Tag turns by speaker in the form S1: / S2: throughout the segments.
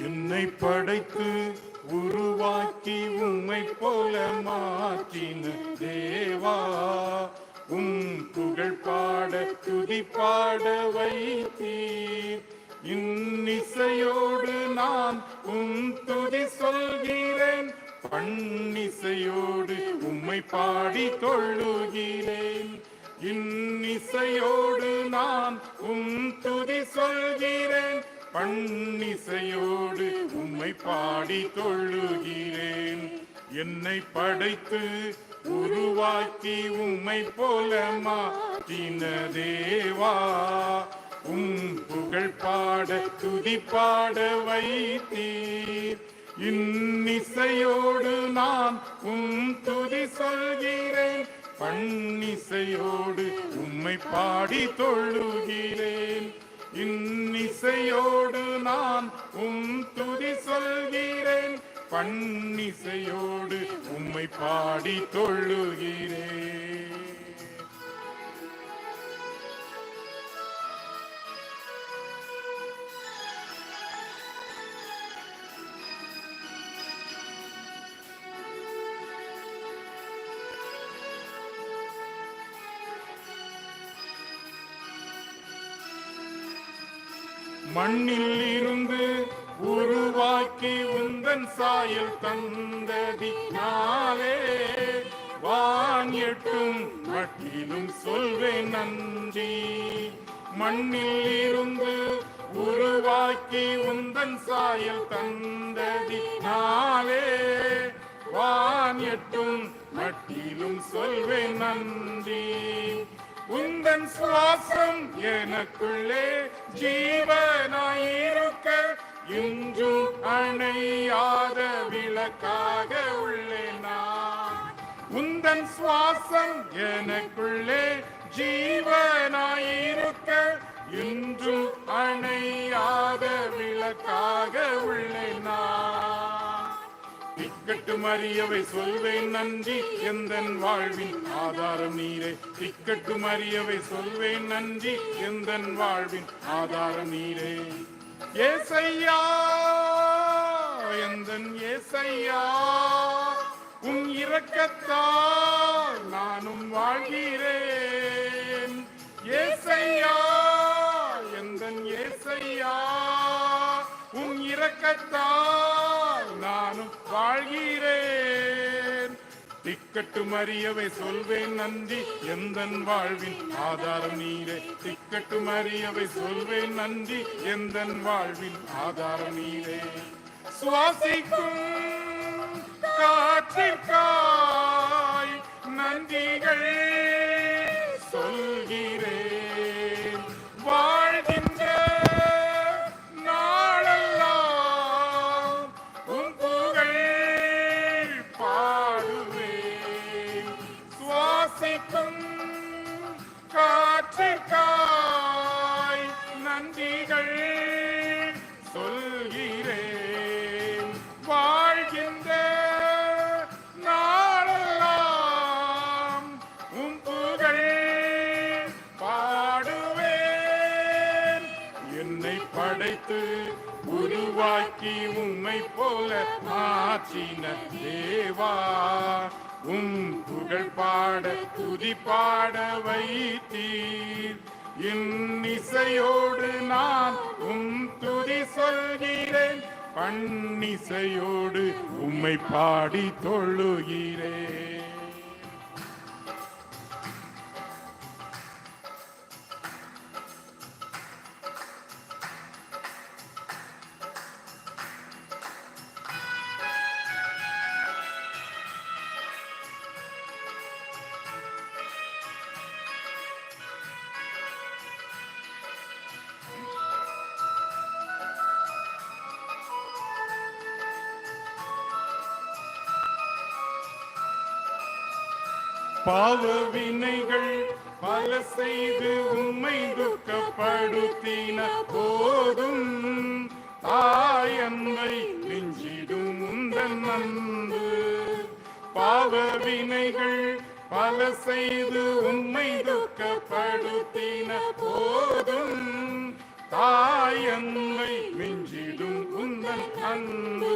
S1: என்னை படைத்து உருவாக்கி உம்மை போல மாற்றின தேவா, புகழ் பாட துதி பாட வைத்தீர். இன்னிசையோடு நான் துதி சொல்கிறேன், பண்ணிசையோடு உம்மை பாடி தொழுகிறேன். இன்னிசையோடு நான் துதி சொல்கிறேன், பண்ணிசையோடு உம்மை பாடி தொழுகிறேன். என்னை படைத்து உருவாக்கி உம்மை போல மாற்றின தேவா, புகழ் பாட துதி பாட வைத்தீர். இன்னிசையோடு நான் துதி சொல்கிறேன், பண்ணிசையோடு உம்மை பாடி தொழுகிறேன். இன்னிசையோடு நான் துதி சொல்கிறேன், பண்ணிசையோடு உம்மை பாடி தொழுகிறேன். மண்ணில் இருந்து உருவாக்கி உந்தன் சாயல் தந்ததினாலே, வான் எட்டும் மட்டிலும் சொல்வேன் நன்றி. மண்ணில் இருந்து உருவாக்கி உந்தன் சாயல் தந்ததினாலே, வான் எட்டும் மட்டிலும் சொல்வேன் நன்றி. உந்தன் சுவாசம் எனக்குள்ளே ஜீவனாயிருக்க, இன்றும் அணையாத விளக்காக உள்ளேன் நான். உந்தன் சுவாசம் எனக்குள்ளே ஜீவனாயிருக்க, இன்றும் அணையாத விளக்காக உள்ளேன் நான். திக்கட்டும் அறியவை சொல்வேன் நன்றி, எந்தன் வாழ்வின் ஆதாரம் நீரே. திக்கட்டும் அறியவை சொல்வேன் நன்றி, எந்தன் வாழ்வின் ஆதாரம் நீரே. ஏசையா, எந்தன் ஏசையா, உன் இரக்கத்தால் நானும் வாழ்கிறேன். ஏசையா, எந்தன் ஏசையா, உன் இரக்கத்தால் நானும் வாழ்கிறேன். திக்கட்டும் அறியவை சொல்வேன் நன்றி, எந்தன் வாழ்வின் ஆதாரம் நீரே. திக்கட்டும் அறியவை சொல்வேன் நன்றி, எந்தன் வாழ்வின் ஆதாரம் நீரே. சுவாசிக்கும் காற்றிற்காய் நன்றிகள் சொல்கிறேன். வாழ்கின்ற நாளெல்லாம் உன் புகழ் பாடுவேன். சுவாசிக்கும் காற்றிற்காய் நன்றிகள் சொல்கிறேன். வாழ்கின்ற நாளெல்லாம் உன் புகழ் பாடுவேன். என்னை படைத்து உருவாக்கி உம்மை போல மாற்றின தேவா, புகழ் பாட துதி பாட வைத்தீர். இன்னிசையோடு நான் துதி சொல்கிறேன், பண்ணிசையோடு உம்மை பாடி தொழுகிறேன். பாவ வினைகள் பல செய்து உம்மை துக்கப்படுத்தின போதும், தாயன்மை நெஞ்சிடும் உந்தன் அன்பு. பாவ வினைகள் பல செய்து உம்மை துக்கப்படுத்தின போதும், தாயன்மை நெஞ்சிடும் உந்தன் உந்தன் அன்பு.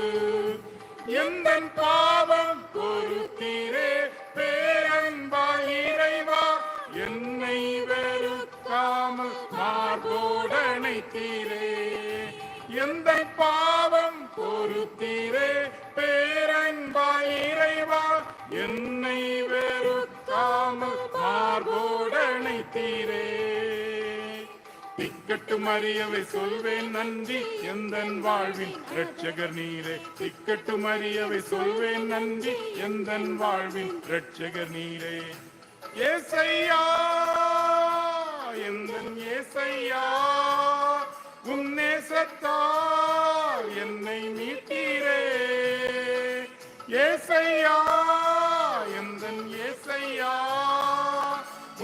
S1: எந்தன் பாவம் பொறுத்தீரே பேரன்பாய் இறைவா, என்னை வெறுக்காமல் மார்போடணைத்தீரே. எந்தன் பாவம் பொறுத்தீரே பேரன்பாய் இறைவா, என்னை வெறுக்காமல் மார்போடணைத்தீரே. திக்கட்டும் அறியவை சொல்வேன் நன்றி எந்தன் வாழ்வின் இரட்சகர் நீரே. திக்கட்டும் அறியவை சொல்வேன் நன்றி எந்தன் வாழ்வின் இரட்சகர் நீரே. ஏசையா எந்தன் ஏசையா, உன் நேசத்தால் என்னை மீட்டீரே. ஏசையா எந்தன் ஏசையா,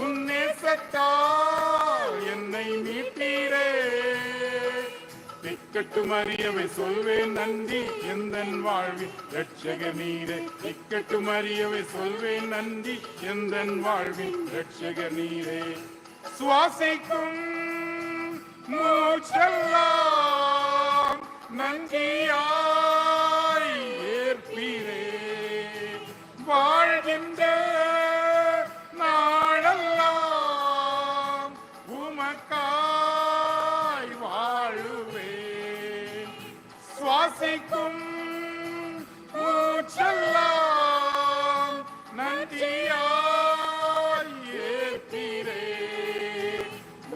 S1: உன் நேசத்தால் என்னை மீட்டீரே. திக்கட்டும் அறியவை சொல்வேன் நன்றி எந்தன் வாழ்வின் இரட்சகர் நீரே. திக்கட்டும் அறியவை சொல்வேன் நன்றி எந்தன் வாழ்வின் இரட்சகர் நீரே. சுவாசிக்கும் மூச்செல்லாம் நன்றியாய் ஏற்பீரே. வாழ்கின்ற நாளெல்லாம் உமக்காய் வாழுவேன். சுவாசிக்கும் மூச்செல்லாம் நன்றியாய் ஏற்பீரே.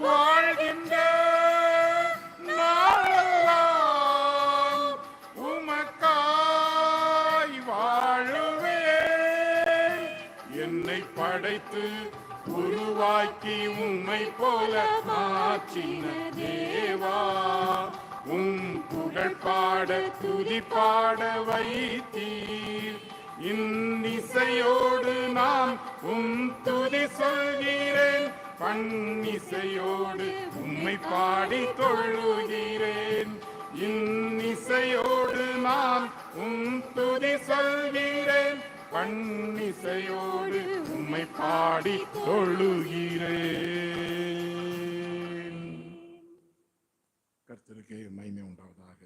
S1: வாழ்கின்ற நாளெல்லாம் உமக்காய் வாழுவேன். என்னை படைத்து உருவாக்கி உம்மை போல மாற்றின தேவா, உம் புகழ் பாட துதி பாட வைத்தீர். இன்னிசையோடு நான் உம் துதி சொல்கிறேன், பண்ணிசையோடு உம்மை பாடி தொழுகிறேன். இன்னிசையோடு நான் உம் துதி சொல்கிறேன், பண்ணிசையோடு உம்மை பாடி தொழுகிறேன். கர்த்தருக்கே மகிமை உண்டாவதாக.